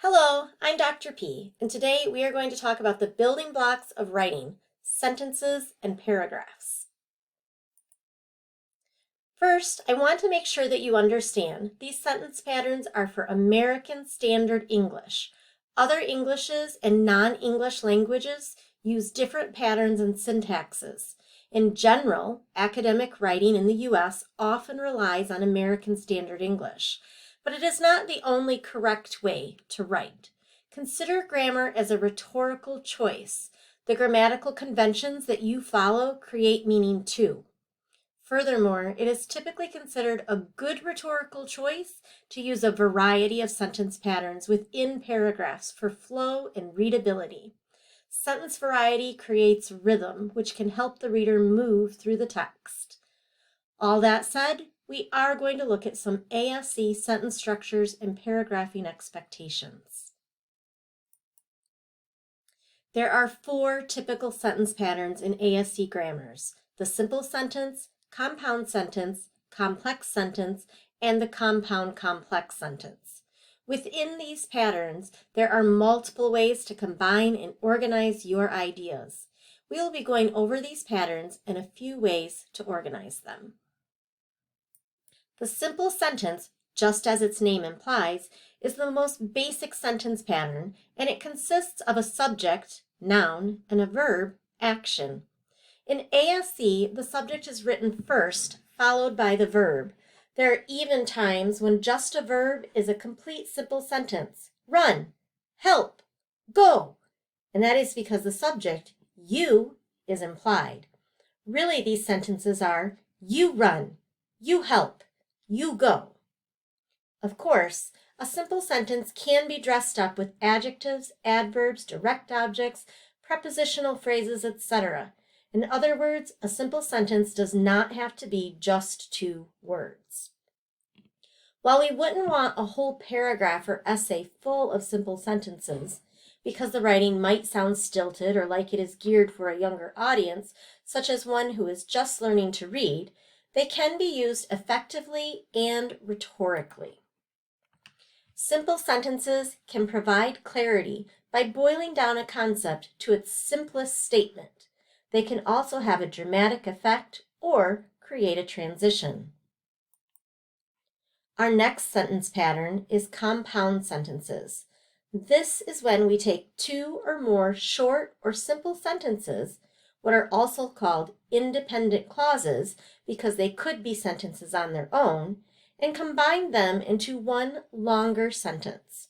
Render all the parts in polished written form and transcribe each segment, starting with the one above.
Hello, I'm Dr. P, and today we are going to talk about the building blocks of writing, sentences, and paragraphs. First, I want to make sure that you understand these sentence patterns are for American Standard English. Other Englishes and non-English languages use different patterns and syntaxes. In general, academic writing in the U.S. often relies on American Standard English, but it is not the only correct way to write. Consider grammar as a rhetorical choice. The grammatical conventions that you follow create meaning too. Furthermore, it is typically considered a good rhetorical choice to use a variety of sentence patterns within paragraphs for flow and readability. Sentence variety creates rhythm, which can help the reader move through the text. All that said, we are going to look at some ASC sentence structures and paragraphing expectations. There are 4 typical sentence patterns in ASC grammars: the simple sentence, compound sentence, complex sentence, and the compound complex sentence. Within these patterns, there are multiple ways to combine and organize your ideas. We will be going over these patterns and a few ways to organize them. The simple sentence, just as its name implies, is the most basic sentence pattern, and it consists of a subject, noun, and a verb, action. In ASC, the subject is written first, followed by the verb. There are even times when just a verb is a complete simple sentence: run, help, go. And that is because the subject, you, is implied. Really, these sentences are: you run, you help, you go. Of course, a simple sentence can be dressed up with adjectives, adverbs, direct objects, prepositional phrases, etc. In other words, a simple sentence does not have to be just 2 words. While we wouldn't want a whole paragraph or essay full of simple sentences, because the writing might sound stilted or like it is geared for a younger audience, such as one who is just learning to read, they can be used effectively and rhetorically. Simple sentences can provide clarity by boiling down a concept to its simplest statement. They can also have a dramatic effect or create a transition. Our next sentence pattern is compound sentences. This is when we take 2 or more short or simple sentences, what are also called independent clauses because they could be sentences on their own, and combine them into one longer sentence.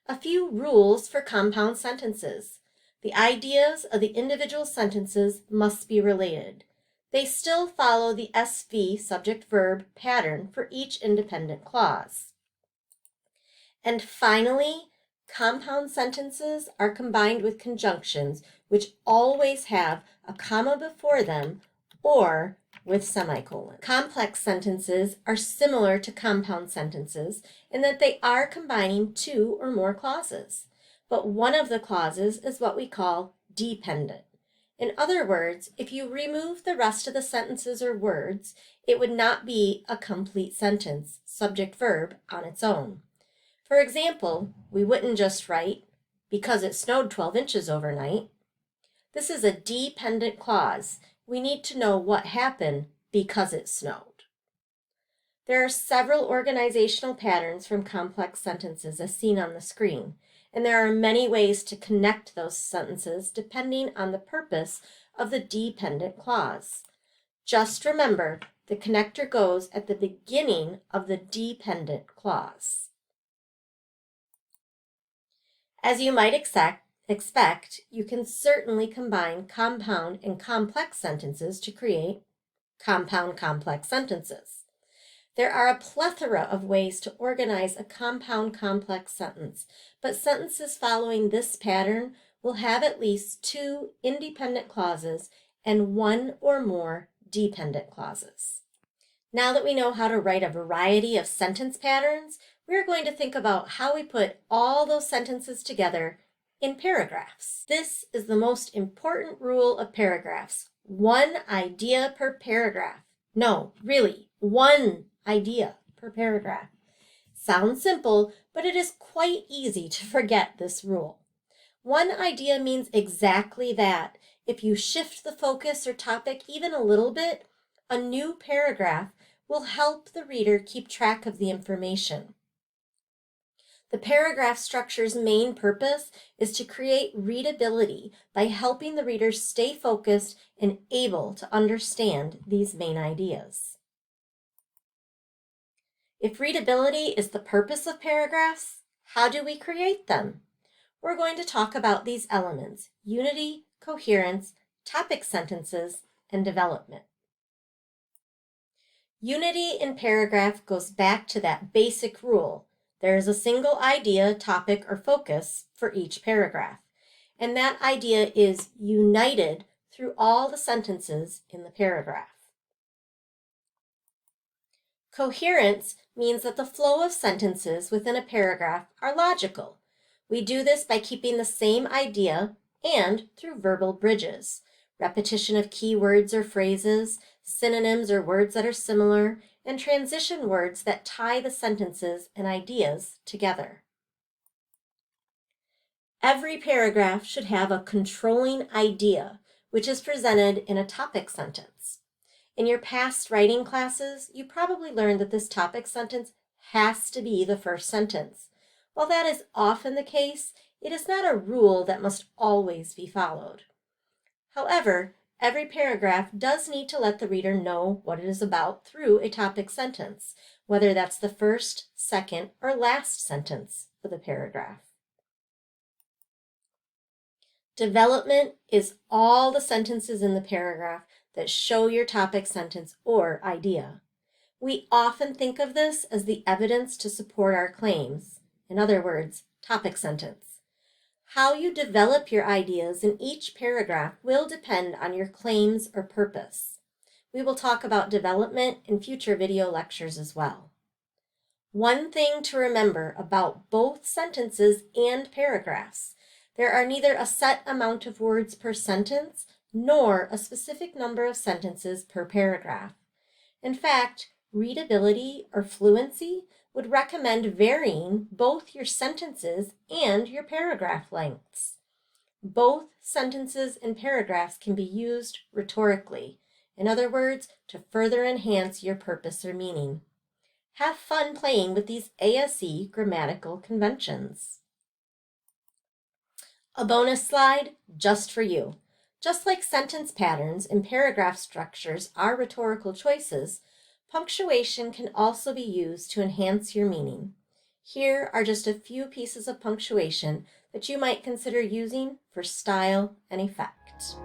A few rules for compound sentences. The ideas of the individual sentences must be related. They still follow the SV subject-verb pattern for each independent clause. And finally, compound sentences are combined with conjunctions, which always have a comma before them or with semicolon. Complex sentences are similar to compound sentences in that they are combining 2 or more clauses, but one of the clauses is what we call dependent. In other words, if you remove the rest of the sentences or words, it would not be a complete sentence, subject-verb, on its own. For example, we wouldn't just write, because it snowed 12 inches overnight. This is a dependent clause. We need to know what happened because it snowed. There are several organizational patterns from complex sentences as seen on the screen, and there are many ways to connect those sentences depending on the purpose of the dependent clause. Just remember, the connector goes at the beginning of the dependent clause. As you might expect, you can certainly combine compound and complex sentences to create compound complex sentences. There are a plethora of ways to organize a compound complex sentence, but sentences following this pattern will have at least 2 independent clauses and 1 or more dependent clauses. Now that we know how to write a variety of sentence patterns, we're going to think about how we put all those sentences together in paragraphs. This is the most important rule of paragraphs: 1 idea per paragraph. No, really, 1 idea per paragraph. Sounds simple, but it is quite easy to forget this rule. One idea means exactly that. If you shift the focus or topic even a little bit, a new paragraph will help the reader keep track of the information. The paragraph structure's main purpose is to create readability by helping the reader stay focused and able to understand these main ideas. If readability is the purpose of paragraphs, how do we create them? We're going to talk about these elements: unity, coherence, topic sentences, and development. Unity in paragraph goes back to that basic rule. There is a single idea, topic, or focus for each paragraph, and that idea is united through all the sentences in the paragraph. Coherence means that the flow of sentences within a paragraph are logical. We do this by keeping the same idea and through verbal bridges, repetition of key words or phrases, synonyms or words that are similar, and transition words that tie the sentences and ideas together. Every paragraph should have a controlling idea, which is presented in a topic sentence. In your past writing classes, you probably learned that this topic sentence has to be the first sentence. While that is often the case, it is not a rule that must always be followed. However, every paragraph does need to let the reader know what it is about through a topic sentence, whether that's the first, second, or last sentence for the paragraph. Development is all the sentences in the paragraph that show your topic sentence or idea. We often think of this as the evidence to support our claims. In other words, topic sentence. How you develop your ideas in each paragraph will depend on your claims or purpose. We will talk about development in future video lectures as well. One thing to remember about both sentences and paragraphs: there are neither a set amount of words per sentence nor a specific number of sentences per paragraph. In fact, readability or fluency would recommend varying both your sentences and your paragraph lengths. Both sentences and paragraphs can be used rhetorically, in other words, to further enhance your purpose or meaning. Have fun playing with these ASE grammatical conventions. A bonus slide just for you. Just like sentence patterns and paragraph structures are rhetorical choices, punctuation can also be used to enhance your meaning. Here are just a few pieces of punctuation that you might consider using for style and effect.